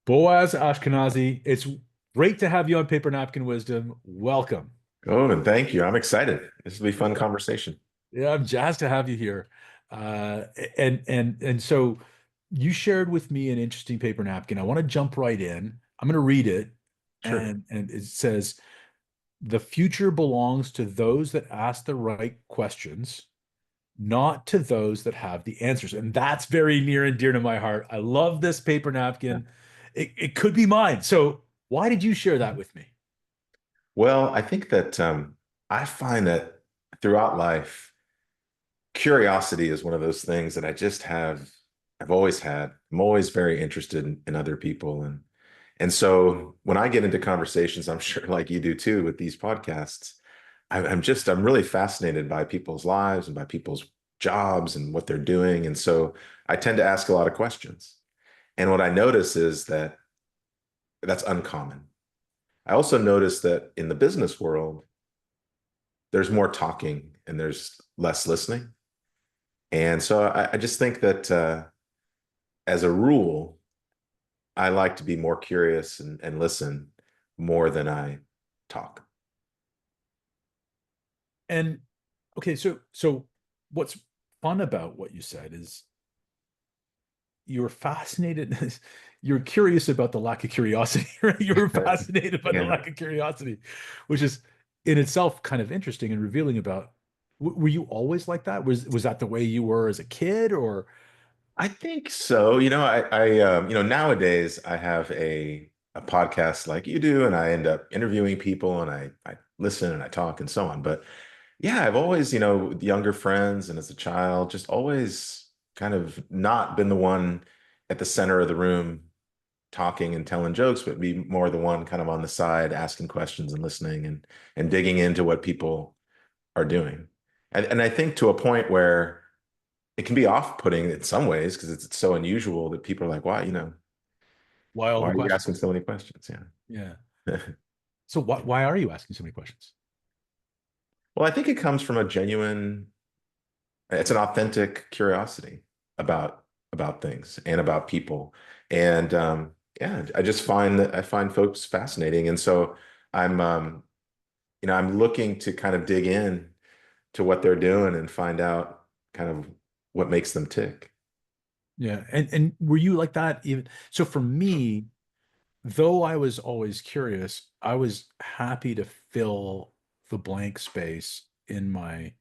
Boaz Ashkenazy, it's great to have you on Paper Napkin Wisdom. Welcome. Oh, and thank you. I'm excited. This will be a fun Yeah, conversation. yeah, I'm jazzed to have you here. Uh, and so you shared with me an interesting paper napkin. I want to jump right in. I'm going to read it, Sure. and it says, "The future belongs to those that ask the right questions, not to those that have the answers." And that's very near and dear to my heart. I love this paper Yeah. napkin. It could be mine. So why did you share that with me? Well, I think that I find that throughout life, curiosity is one of those things that I've always had. I'm always very interested in other people. And so when I get into conversations, I'm sure like you do too with these podcasts, I'm really fascinated by people's lives and by people's jobs and what they're doing. And so I tend to ask a lot of questions. And what I notice is that that's uncommon. I also noticed that in the business world, there's more talking and there's less listening. And so I just think that as a rule, I like to be more curious and listen more than I talk. And okay, so what's fun about what you said is you're fascinated, you're curious about the lack of curiosity, right? You were fascinated by the Yeah. lack of curiosity, which is in itself kind of interesting and revealing about were you always like that? Was that the way you were as a kid or I think so. Nowadays I have a podcast like you do, and I end up interviewing people and I listen and I talk and so on. But yeah, I've always, with younger friends and as a child, just always kind of not been the one at the center of the room talking and telling jokes, but be more the one kind of on the side asking questions and listening and digging into what people are doing. And I think to a point where it can be off-putting in some ways because it's so unusual that people are like, why all why the are you asking questions? so many questions? Yeah. Yeah. So why are you asking so many questions? Well, I think it comes from it's an authentic curiosity about things and about people. And yeah, I just find that I find folks fascinating. And so I'm I'm looking to kind of dig in to what they're doing and find out kind of what makes them tick. Yeah. And were you like that even so for me, though I was always curious, I was happy to fill the blank space in my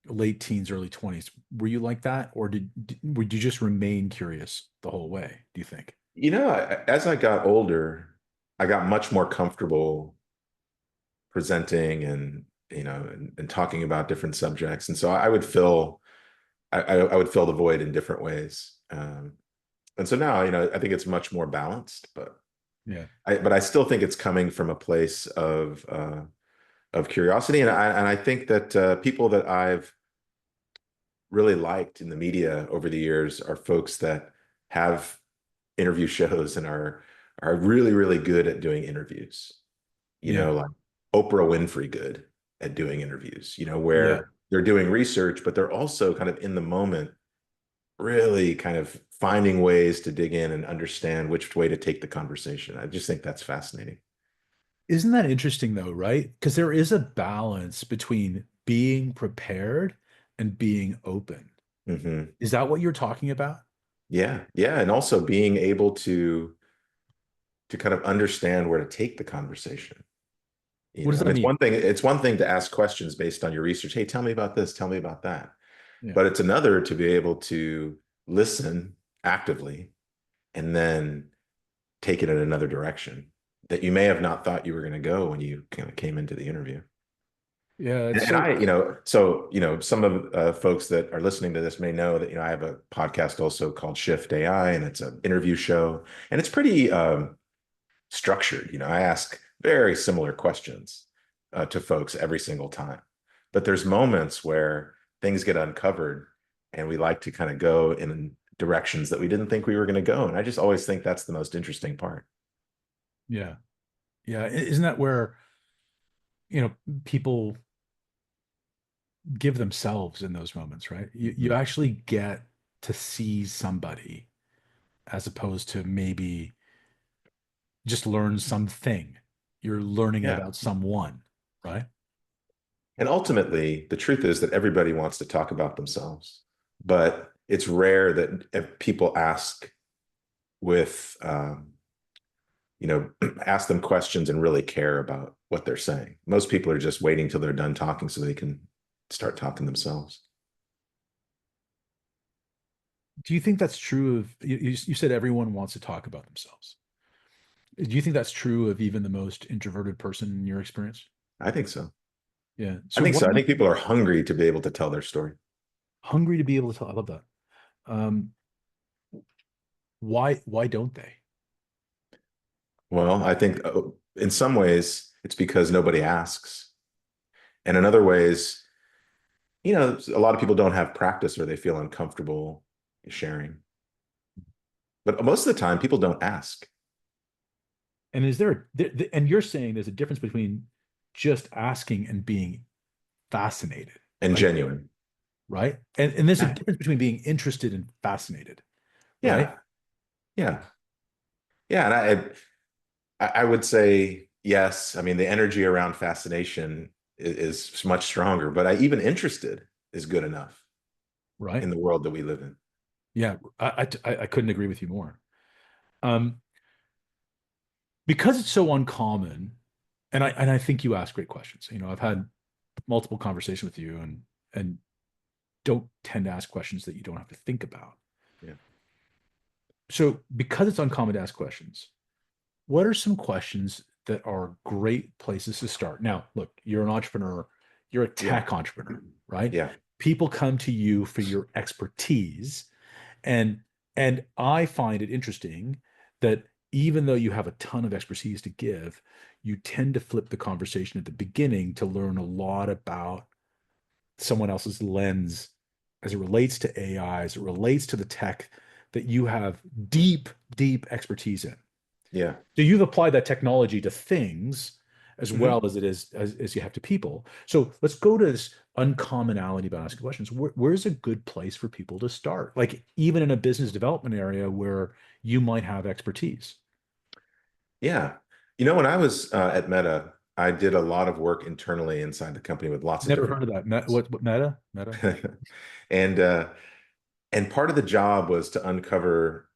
late teens, early 20s. Were you like that? Or would you just remain curious the whole way, do you think? As I got older, I got much more comfortable presenting and talking about different subjects. And so I would fill the void in different ways. And so now, I think it's much more balanced, Yeah. but I still think it's coming from a place of curiosity. And I think that people that I've really liked in the media over the years are folks that have interview shows and are really, really good at doing interviews. Yeah. Like Oprah Winfrey good at doing interviews, Yeah. where they're doing research, but they're also kind of in the moment, really kind of finding ways to dig in and understand which way to take the conversation. I just think that's fascinating. Isn't that interesting though, right? Because there is a balance between being prepared and being open. Hmm. Is that what you're talking about? Yeah, yeah, and also being able to kind of understand where to take the conversation. What does that It's mean? one thing to ask questions based on your research. Hey, tell me about this, tell me about that. Yeah. But it's another to be able to listen actively and then take it in another direction that you may have not thought you were going to go when you kind of came into the interview. Yeah, And, it's and so I, some of folks that are listening to this may know that, I have a podcast also called Shift AI, and it's an interview show, and it's pretty structured. I ask very similar questions to folks every single time. But there's moments where things get uncovered and we like to kind of go in directions that we didn't think we were going to go. And I just always think that's the most interesting part. yeah. Yeah. Isn't that where, you know, people give themselves in those moments, right? You Mhm. actually get to see somebody as opposed to maybe just learn something. You're learning Yeah. about someone, right? And ultimately, the truth is that everybody wants to talk about themselves, but it's rare that if people ask with, ask them questions and really care about what they're saying. Most people are just waiting till they're done talking so they can start talking themselves. Do you think that's true of you said everyone wants to talk about themselves? Do you think that's true of even the most introverted person in your experience? I think so. Yeah. I So think what so. I about think people are hungry to be able to tell their story. hungry to be able to tell? I love that. Um, why don't they? Well, I think in some ways it's because nobody asks. And in other ways, a lot of people don't have practice or they feel uncomfortable sharing. But most of the time, people don't ask And is there and you're saying there's a difference between just asking and being fascinated, and right? genuine. Right? And there's a Yeah. difference between being interested and fascinated, right? Yeah. Yeah. Yeah. And I would say yes. I mean, the energy around fascination is much stronger, but even interested is good enough Right? in the world that we live in. Yeah, I couldn't agree with you more. Um, because it's so uncommon, and I think you ask great questions. I've had multiple conversations with you and don't tend to ask questions that you don't have to think about. Yeah. So because it's uncommon to ask questions, what are some questions that are great places to start? Now, look, you're an entrepreneur, you're a Yeah. tech entrepreneur, right? Yeah. People come to you for your expertise. And and I find it interesting that even though you have a ton of expertise to give, you tend to flip the conversation at the beginning to learn a lot about someone else's lens as it relates to AI, as it relates to the tech that you have deep, deep expertise in. Yeah. So you've applied that technology to things as Hmm. well as it is as you have to people. So let's go to this uncommonality about asking questions. Where's a good place for people to start? Like even in a business development area where you might have expertise. Yeah. When I was at Meta, I did a lot of work internally inside the company with lots of Never different heard of that. departments. What meta? Meta? and and part of the job was to uncover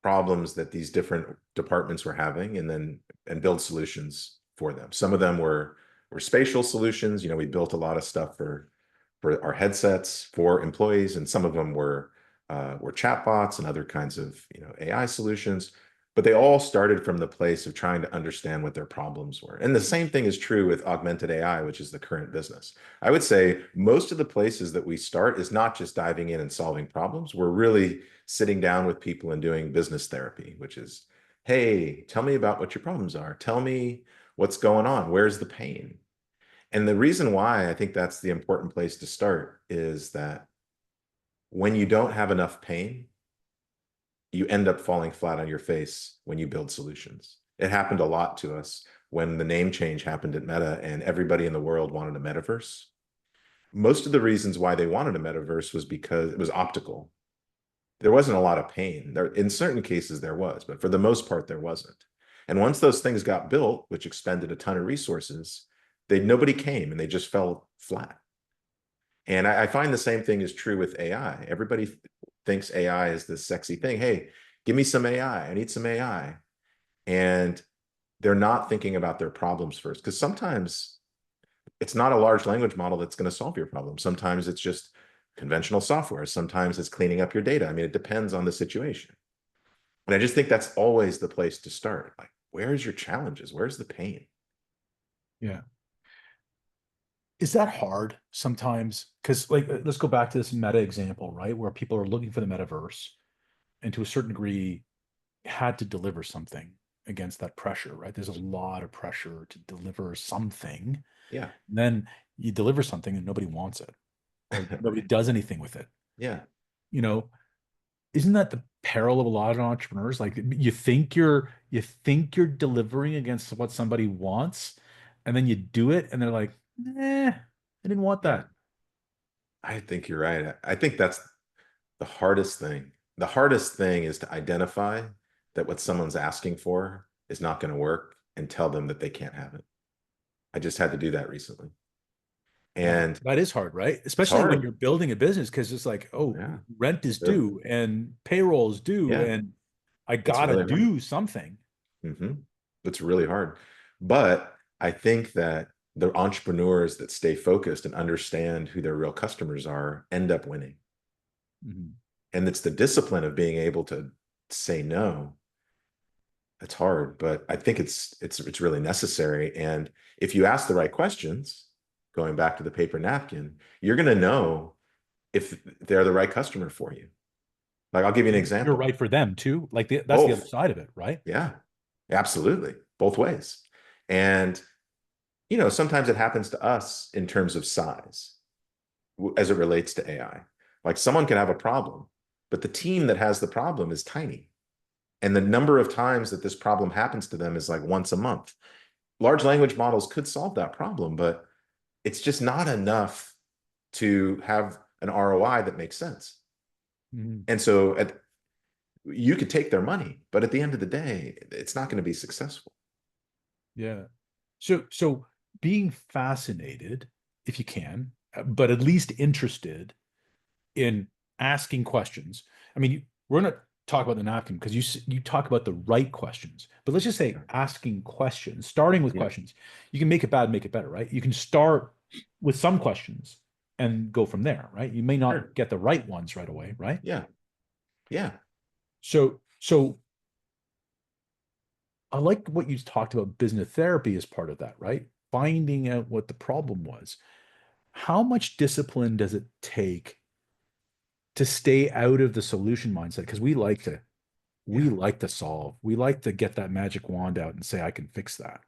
problems that these different departments were having and build solutions for them. Some of them were spatial solutions. We built a lot of stuff for our headsets for employees, and some of them were chatbots and other kinds of AI solutions. But they all started from the place of trying to understand what their problems were. And the same thing is true with augmented AI, which is the current business. I would say most of the places that we start is not just diving in and solving problems. We're really sitting down with people and doing business therapy, which is, hey, tell me about what your problems are. Tell me what's going on. Where's the pain? And the reason why I think that's the important place to start is that when you don't have enough pain, you end up falling flat on your face when you build solutions. It happened a lot to us when the name change happened at Meta and everybody in the world wanted a metaverse. Most of the reasons why they wanted a metaverse was because it was optical. There wasn't a lot of pain. There, in certain cases, there was, but for the most part, there wasn't. And once those things got built, which expended a ton of resources, nobody came and they just fell flat. And I find the same thing is true with AI. Everybody thinks AI is this sexy thing. Hey, give me some AI. I need some AI. And they're not thinking about their problems first. Because sometimes it's not a large language model that's going to solve your problem. Sometimes it's just conventional software. Sometimes it's cleaning up your data. I mean, it depends on the situation. And I just think that's always the place to start. Like, where's your challenges? Where's the pain? Yeah. Is that hard sometimes? Because like let's go back to this meta example, right? Where people are looking for the metaverse and to a certain degree had to deliver something against that pressure, right? There's a lot of pressure to deliver something. Yeah. Then you deliver something and nobody wants it or nobody does anything with it. Yeah. You know, isn't that the peril of a lot of entrepreneurs? Like you think you're delivering against what somebody wants, and then you do it, and they're like, "Eh, I didn't want Yeah. that." I think you're right. I think that's the hardest thing the hardest thing is to identify that what someone's asking for is not going to work and tell them that they can't have it. I just had to do that recently. Wow, And that is hard, right? it's Especially when hard. you're building a business, because it's like, oh, Yeah. rent is So, due and payroll is due, yeah. and I It's gotta really hard. do something. It's really hard. But I think that the entrepreneurs that stay focused and understand who their real customers are end up winning. Mhm. And it's the discipline of being able to say no. It's hard, but I think it's really necessary. And if you ask the right questions, going back to the paper napkin, you're going to know if they're the right customer for you. Like I'll give you an You're example. right for them too. Like that's the other Both. side of it, right? Yeah, absolutely. Both ways. And sometimes it happens to us in terms of size as it relates to AI. Like someone can have a problem, but the team that has the problem is tiny. And the number of times that this problem happens to them is like once a month. Large language models could solve that problem, but it's just not enough to have an ROI that makes sense. Mhm. And so you could take their money, but at the end of the day, it's not going to be successful. Yeah. So being fascinated, if you can, but at least interested in asking questions. I mean, we're going to talk about the napkin because you talk about the right questions, but let's just say Yeah. asking questions, starting with Yeah. questions. You can make it bad, make it better, right? You can start with some questions and go from there, right? You may not Sure. get the right ones right away, right? Yeah. Yeah. So I like what you talked about business therapy as part of that, right? Finding out what the problem was. How much discipline does it take to stay out of the solution mindset? Because we Yeah. like to solve. We like to get that magic wand out and say, I can fix that.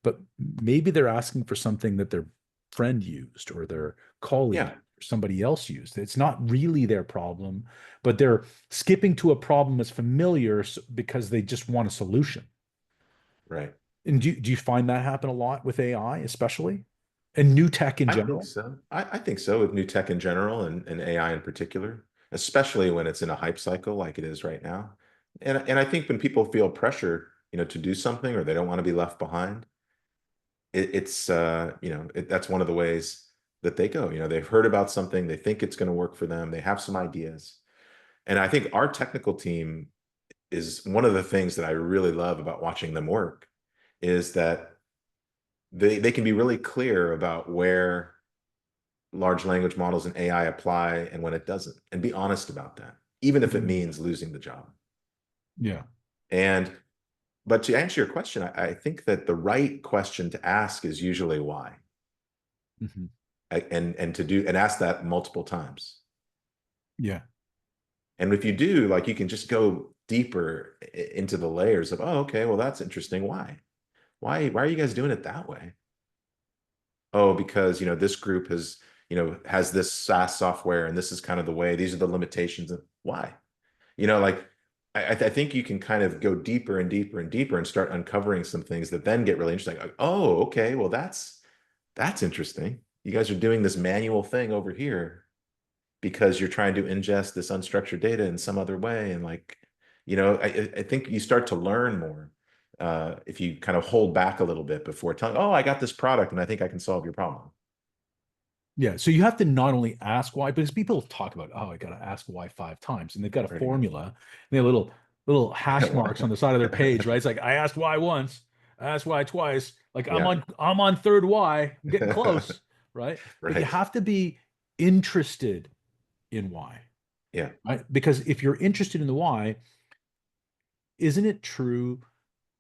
But maybe they're asking for something that their friend used or their colleague Yeah. or somebody else used. It's not really their problem, but they're skipping to a problem that's familiar because they just want a solution. Right. And do you find that happen a lot with AI, especially and new tech in I think general? so. I think so with new tech in general and AI in particular, especially when it's in a hype cycle like it is right now. And I think when people feel pressure, to do something or they don't want to be left behind, that's one of the ways that they go. They've heard about something, they think it's going to work for them, they have some ideas. And I think our technical team is one of the things that I really love about watching them work is that they can be really clear about where large language models and AI apply and when it doesn't, and be honest about that, even if it Mhm. means losing the job. Yeah. And but to answer your question, I think that the right question to ask is usually why, Mhm. and to do and ask that multiple times. Yeah. And if you do, like you can just go deeper into the layers of, oh, okay, well, that's interesting. Why? Why are you guys doing it that way? Oh, because this group has this SaaS software and this is kind of the way, these are the limitations of why. Like I think you can kind of go deeper and deeper and deeper and start uncovering some things that then get really interesting. Like, oh, okay, well, that's interesting. You guys are doing this manual thing over here because you're trying to ingest this unstructured data in some other way. And like, I think you start to learn more if you kind of hold back a little bit before telling, oh, I got this product and I think I can solve your problem. Yeah. So you have to not only ask why, because people talk about, oh, I got to ask why 5 times, and they've got a Right. formula, and they have little hash marks on the side of their page, right? It's like I asked why once, I asked why twice. Like I'm Yeah. on I'm on third why. I'm getting close, right? But you Right. have to be interested in why, Yeah. right? Because if you're interested in the why, isn't it true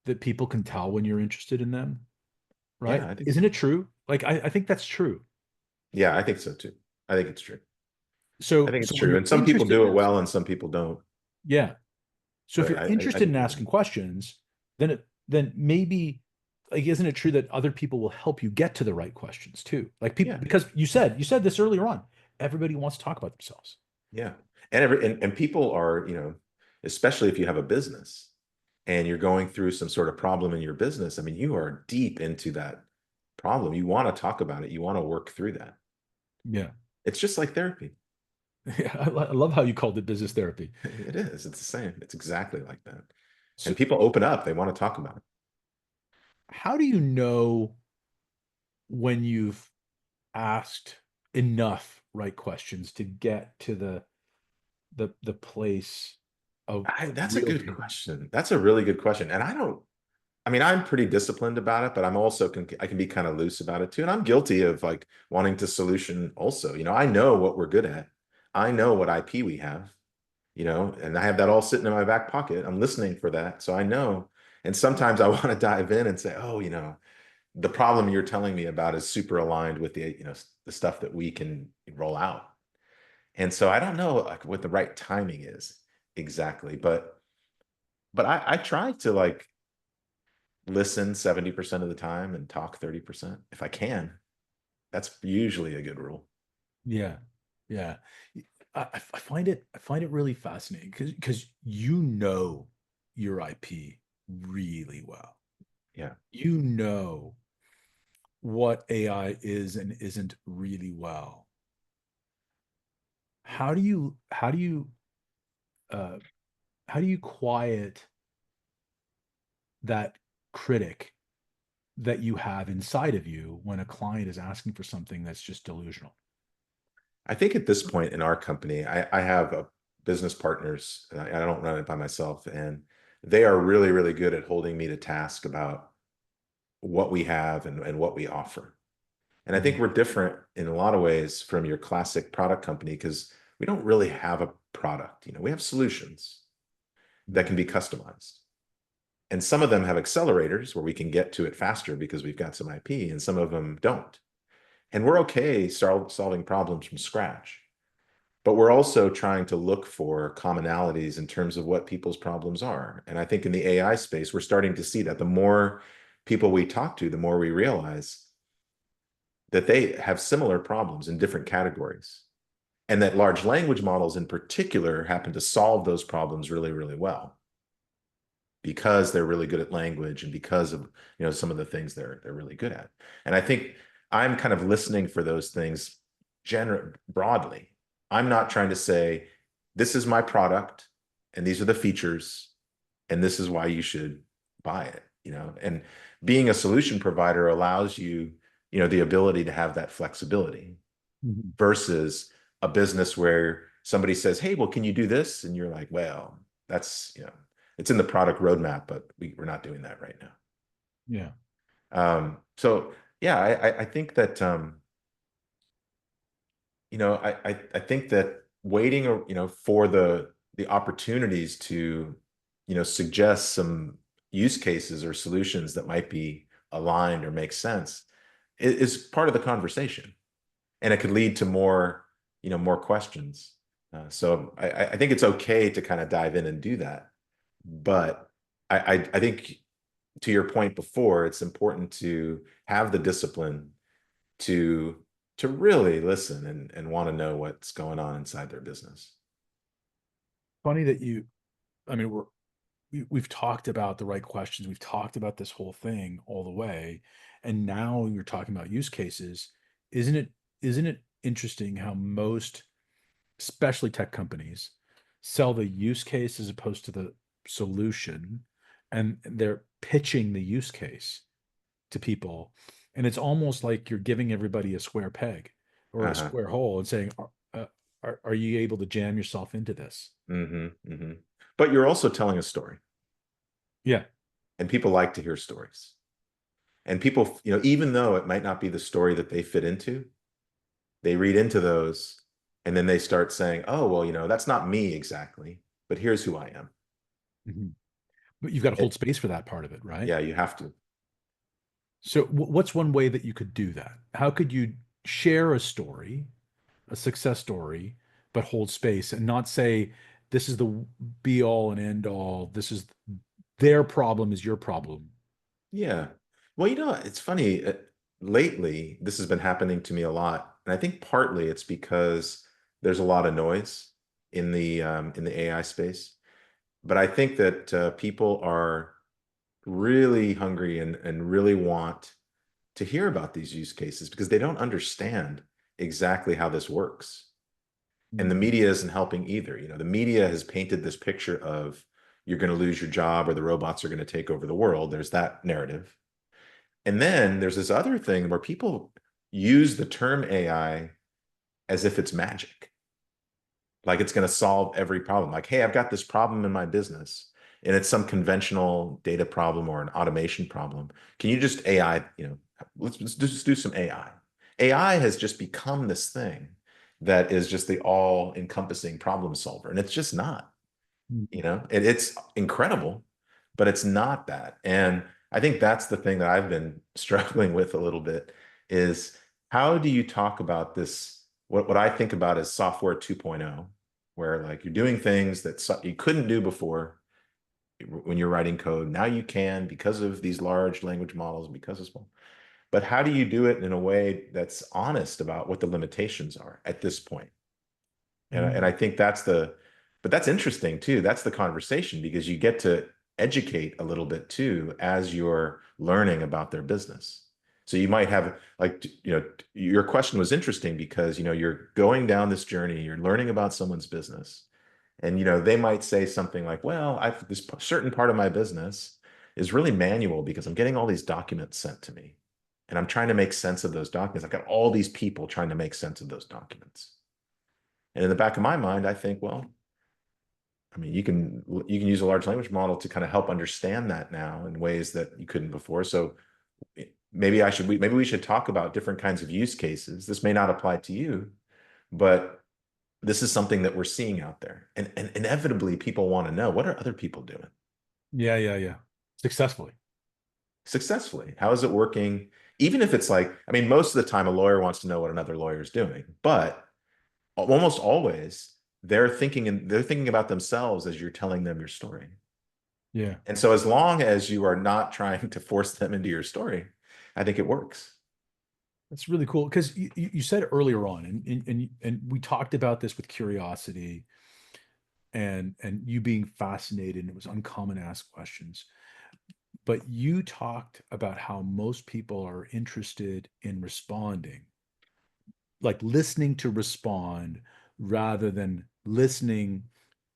that people can tell when you're interested in them, right? Yeah, I think Isn't so. it true? Like I think that's true. Yeah, I think so too. I think it's true. I So think it's so when true. you're And some people interested do in it well asking, and some people don't. yeah. So if But you're I interested think in you're right. asking questions, then maybe like isn't it true that other people will help you get to the right questions too? Like people Yeah. because you said this earlier on. Everybody wants to talk about themselves. Yeah. And people are, especially if you have a business and you're going through some sort of problem in your business, I mean, you are deep into that problem. You want to talk about it. You want to work through that. Yeah. It's just like therapy. Yeah, I love how you called it business therapy. It is. It's the same. It's exactly like that. So And people open up. They want to talk about it. how do you know when you've asked enough right questions to get to the place of That's a real good change? question. That's a really good question. And I mean, I'm pretty disciplined about it, but I can be kind of loose about it too. And I'm guilty of like wanting to solution also. I know what we're good at. I know what IP we have, and I have that all sitting in my back pocket. I'm listening for that. So I know. And sometimes I want to dive in and say, oh, the problem you're telling me about is super aligned with the stuff that we can roll out. And so I don't know like what the right timing is exactly, but I try to like listen 70% of the time and talk 30% if I can. That's usually a good rule. Yeah, yeah. I find it really fascinating because you know your IP really well. Yeah. You know what AI is and isn't really well. How do you uh, how do you quiet that critic that you have inside of you when a client is asking for something that's just delusional? I think at this point in our company, I have business partners, and I don't run it by myself, and they are really, really good at holding me to task about what we have and what we offer. And I think Mhm. we're different in a lot of ways from your classic product company because we don't really have a product. We have solutions that Mhm. can be customized. And some of them have accelerators where we can get to it faster because we've got some IP, and some of them don't. And we're okay solving problems from scratch. But we're also trying to look for commonalities in terms of what people's problems are. And I think in the AI space, we're starting to see that the more people we talk to, the more we realize that they have similar problems in different categories. And that large language models in particular happen to solve those problems really, really well because they're really good at language and because of some of the things they're really good at. And I think I'm kind of listening for those things broadly. I'm not trying to say this is my product and these are the features and this is why you should buy it. And being a solution provider allows you the ability to have that flexibility Mhm. versus a business where somebody says, hey, well, can you do this? And you're like, well, that's it's in the product roadmap, but we're not doing that right now. Yeah. So yeah, I think that I think that waiting for the opportunities to suggest some use cases or solutions that might be aligned or make sense is part of the conversation, and it could lead to more questions. So I think it's okay to kind of dive in and do that, but I think to your point before, it's important to have the discipline to to really listen and want to know what's going on inside their business. Funny that I mean, we've talked about the right questions. We've talked about this whole thing all the way, and now you're talking about use cases. Isn't it isn't it interesting how most, especially tech companies, sell the use case as opposed to the solution, and they're pitching the use case to people, and it's almost like you're giving everybody a square peg or a Uh-huh. square hole and saying, are you able to jam yourself into this? Hmm. But you're also telling a story, Yeah. and people like to hear stories. And people, even though it might not be the story that they fit into, they read into those and then they start saying, oh, well, that's not me exactly, but here's who I am. Mhm. But you've got to hold It, space for that part of it, right? yeah, you have to. So, what's one way that you could do that? How could you share a story, a success story, but hold space and not say, this is the be all and end all. This is their problem is your problem. Yeah. Well, it's funny. Lately, this has been happening to me a lot, and I think partly it's because there's a lot of noise in the AI space. But I think that people are really hungry and really want to hear about these use cases because they don't understand exactly how this works. And the Mhm. media isn't helping either. The media has painted this picture of you're going to lose your job or the robots are going to take over the world. There's that narrative. And then there's this other thing where people use the term AI as if it's magic, like it's going to solve every problem. Like, hey, I've got this problem in my business and it's some conventional data problem or an automation problem. Can you just AI, let's just do some AI. AI has just become this thing that is just the all-encompassing problem solver. And it's just not, Mhm. it's incredible, but it's not that. And I think that's the thing that I've been struggling with a little bit is how do you talk about this? What I think about is software 2.0, where like you're doing things that you couldn't do before when you're writing code. Now you can because of these large language models, because of small. But how do you do it in a way that's honest about what the limitations are at this point? And I Mhm. think but that's interesting too. That's the conversation because you get to educate a little bit too as you're learning about their business. So you might have like, your question was interesting because, you're going down this journey, you're learning about someone's business. And, they might say something like, well, this certain part of my business is really manual because I'm getting all these documents sent to me and I'm trying to make sense of those documents. I've got all these people trying to make sense of those documents. And in the back of my mind, I think, well, I mean, you can use a large language model to kind of help understand that now in ways that you couldn't before. So maybe we should talk about different kinds of use cases. This may not apply to you, but this is something that we're seeing out there. And inevitably people want to know, what are other people doing Yeah, yeah, yeah. Successfully. successfully? How is it working? Even if it's like, I mean, most of the time a lawyer wants to know what another lawyer is doing, but almost always they're thinking about themselves as you're telling them your story. Yeah. And so as long as you are not trying to force them into your story, I think it works. That's really cool because you said earlier on, and we talked about this with curiosity and you being fascinated, and it was uncommon to ask questions. But you talked about how most people are interested in responding, like listening to respond rather than listening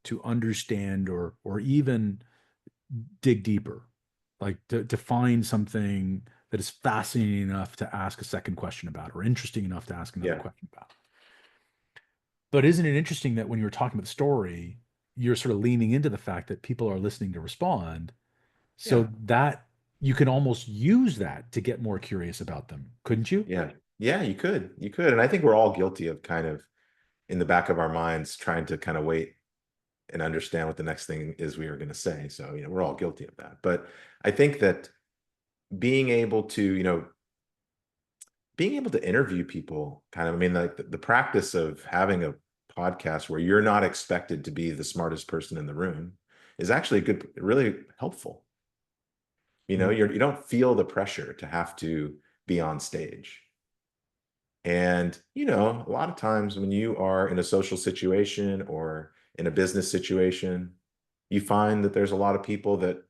to understand or even dig deeper, like to find something that is fascinating enough to ask a second question about or interesting enough to ask another Yeah. question about. But isn't it interesting that when you were talking about the story, you're sort of leaning into the fact that people are listening to respond, Yeah. so that you can almost use that to get more curious about them, couldn't you? Yeah. Yeah, you could. And I think we're all guilty of kind of in the back of our minds trying to kind of wait and understand what the next thing is we are going to say. So, we're all guilty of that. But I think that being able to, being able to interview people kind of, I mean, like the practice of having a podcast where you're not expected to be the smartest person in the room is actually really helpful. Mm. You don't feel the pressure to have to be on stage. And, a lot of times when you are in a social situation or in a business situation, you find that there's a lot of people that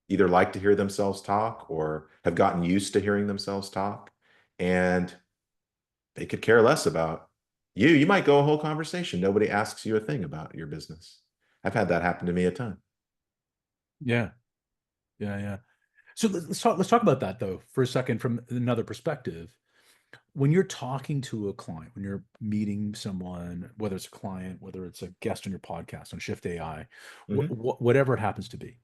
either like to hear themselves talk or have gotten used to hearing themselves talk. And they could care less about you. You might go a whole conversation. Nobody asks you a thing about your business. I've had that happen to me a ton. Yeah, yeah, yeah. So let's talk about that though for a second from another perspective. When you're talking to a client, when you're meeting someone, whether it's a client, whether it's a guest on your podcast on Shift AI, Mhm. whatever it happens to be,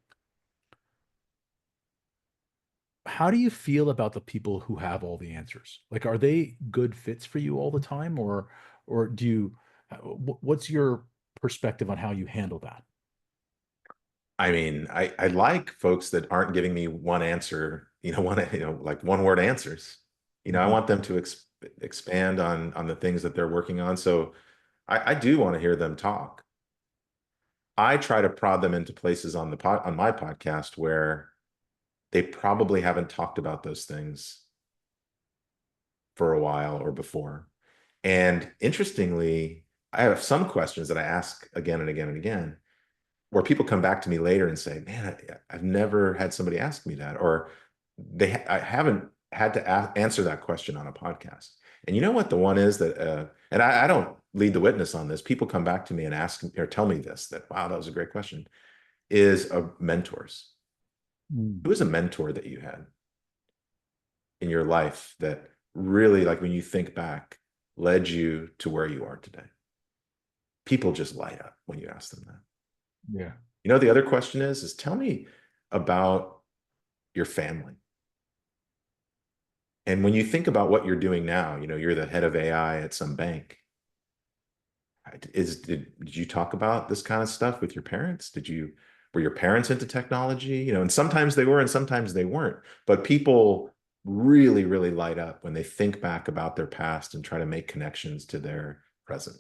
how do you feel about the people who have all the answers? Like, are they good fits for you all the time, or do you? What's your perspective on how you handle that? I mean, I like folks that aren't giving me one answer, like one word answers. I Mhm. want them to expand on the things that they're working on. So I do want to hear them talk. I try to prod them into places on my podcast where they probably haven't talked about those things for a while or before. And interestingly, I have some questions that I ask again and again and again, where people come back to me later and say, "Man, I've never had somebody ask me that," or I haven't had to answer that question on a podcast. And you know what the one is that And I don't lead the witness on this. People come back to me and ask or tell me this, that, wow, that was a great question, is mentors. Mm. Who is a mentor that you had in your life that really, like when you think back, led you to where you are today? People just light up when you ask them that. Yeah. You know, the other question is tell me about your family. And when you think about what you're doing now, you know, you're the head of AI at some bank. Did you talk about this kind of stuff with your parents? Were your parents into technology? You know, and sometimes they were and sometimes they weren't. But people really, really light up when they think back about their past and try to make connections to their present.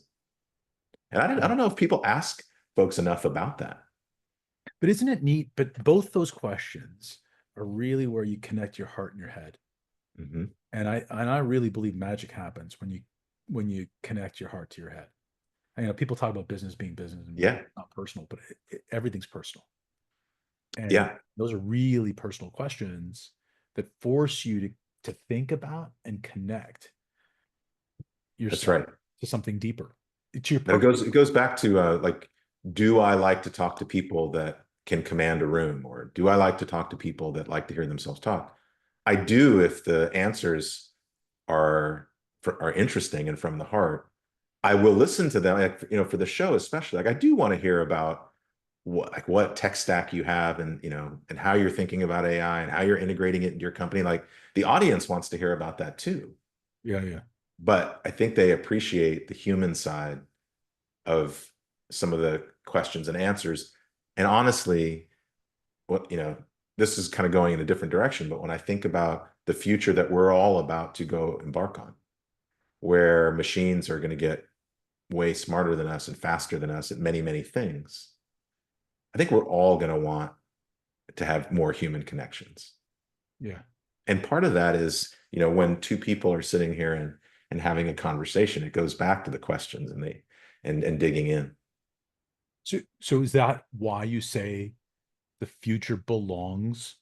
And I don't know if people ask folks enough about that. But isn't it neat? But both those questions are really where you connect your heart and your head. Mhm. And I really believe magic happens when you connect your heart to your head. And, people talk about business being business and Yeah. not personal, but everything's personal. And Yeah. those are really personal questions that force you to think about and connect That's yourself right. to something deeper, to your And it purpose. goes back to like, do I like to talk to people that can command a room, or do I like to talk to people that like to hear themselves talk? I do if the answers are are interesting and from the heart. I will listen to them, like, you know, for the show especially. Like I do want to hear about what tech stack you have, and you know, and how you're thinking about AI and how you're integrating it into your company. Like the audience wants to hear about that too. Yeah, yeah. But I think they appreciate the human side of some of the questions and answers. And honestly, what, you know, this is kind of going in a different direction, but when I think about the future that we're all about to go embark on, where machines are going to get way smarter than us and faster than us at many, many things, I think we're all going to want to have more human connections. Yeah. And part of that is, you know, when two people are sitting here and having a conversation, it goes back to the questions and and digging in. So is that why you say the future belongs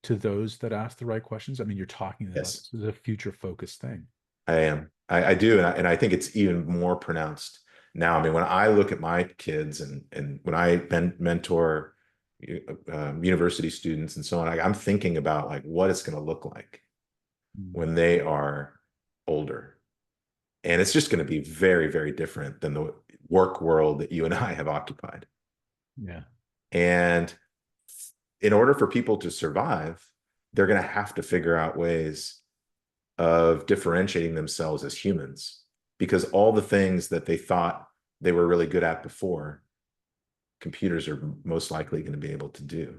to those that ask the right questions? I mean, you're talking about Yes. this as a future focused thing. I am. I do, and I think it's even more pronounced now. I mean, when I look at my kids and when I mentor university students and so on, I'm thinking about like what it's going to look like Mm. when they are older, and it's just going to be very, very different than the work world that you and I have occupied. Yeah. And in order for people to survive, they're going to have to figure out ways of differentiating themselves as humans, because all the things that they thought they were really good at before, computers are most likely going to be able to do.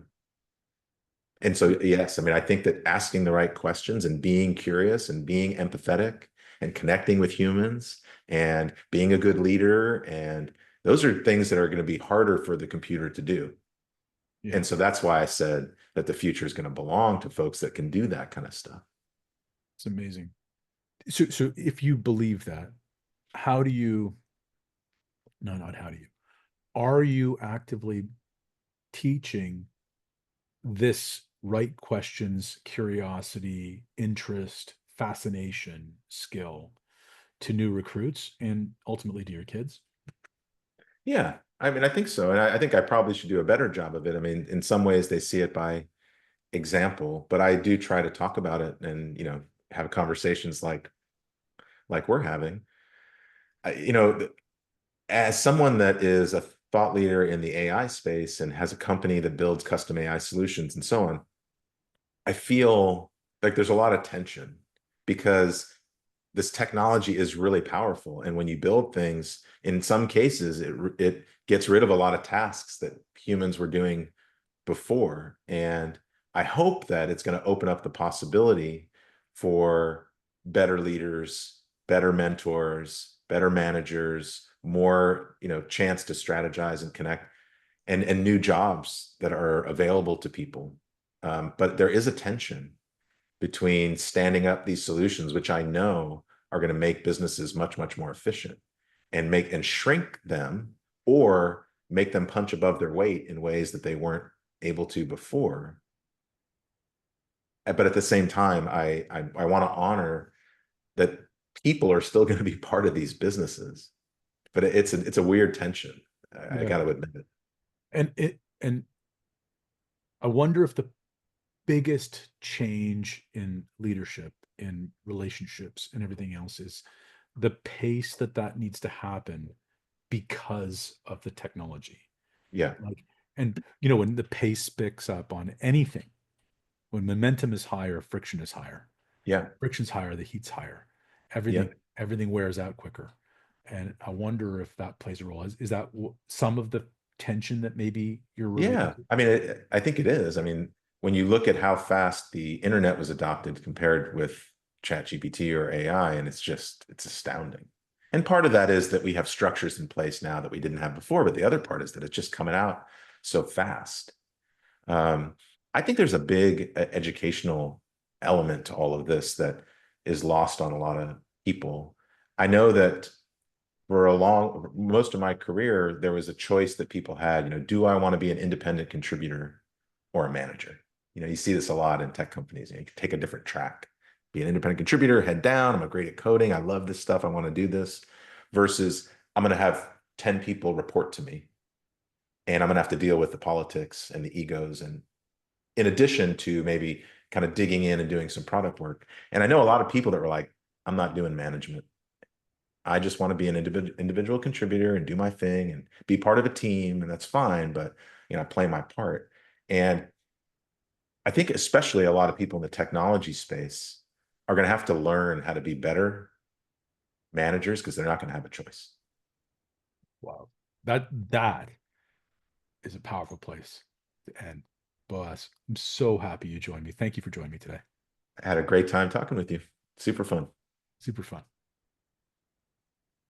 And so, yes, I mean, I think that asking the right questions and being curious and being empathetic and connecting with humans and being a good leader, and those are things that are going to be harder for the computer to do. Yeah. And so that's why I said that the future is going to belong to folks that can do that kind of stuff. It's amazing. So if you believe that, how do you, no, not how do you, are you actively teaching this right questions, curiosity, interest, fascination skill to new recruits and ultimately to your kids? Yeah, I mean, I think so. And I think I probably should do a better job of it. I mean, in some ways they see it by example, but I do try to talk about it and, you know, have conversations like we're having. You know, as someone that is a thought leader in the AI space and has a company that builds custom AI solutions and so on, I feel like there's a lot of tension because this technology is really powerful. And when you build things, in some cases, it gets rid of a lot of tasks that humans were doing before. And I hope that it's going to open up the possibility for better leaders, better mentors, better managers, more, you know, chance to strategize and connect, and new jobs that are available to people. But there is a tension between standing up these solutions, which I know are going to make businesses much, much more efficient, and make and shrink them, or make them punch above their weight in ways that they weren't able to before. But at the same time, I want to honor that people are still going to be part of these businesses, but it's a weird tension. I Yeah. got to admit it. And I wonder if the biggest change in leadership, in relationships, and everything else is the pace that that needs to happen because of the technology. Yeah, Like, and you know, when the pace picks up on anything, when momentum is higher, friction is higher. yeah, Friction's higher, the heat's higher. yeah. Everything wears out quicker. And I wonder if that plays a role. Is that some of the tension that maybe you're relating Yeah, to? I mean, I think it is. I mean, when you look at how fast the internet was adopted compared with ChatGPT or AI, and it's astounding. And part of that is that we have structures in place now that we didn't have before, but the other part is that it's just coming out so fast. Um, I think there's a big educational element to all of this that is lost on a lot of people. I know that for most of my career, there was a choice that people had, do I want to be an independent contributor or a manager? You see this a lot in tech companies. You can take a different track, be an independent contributor, head down. I'm great at coding. I love this stuff. I want to do this versus I'm going to have 10 people report to me and I'm going to have to deal with the politics and the egos. And in addition to maybe kind of digging in and doing some product work. And I know a lot of people that were like, I'm not doing management. I just want to be an individual contributor and do my thing and be part of a team, and that's fine. But play my part. And I think especially a lot of people in the technology space are going to have to learn how to be better managers because they're not going to have a choice. Wow. That is a powerful place to end. Boaz, I'm so happy you joined me. Thank you for joining me today. I had a great time talking with you. Super fun. Super fun.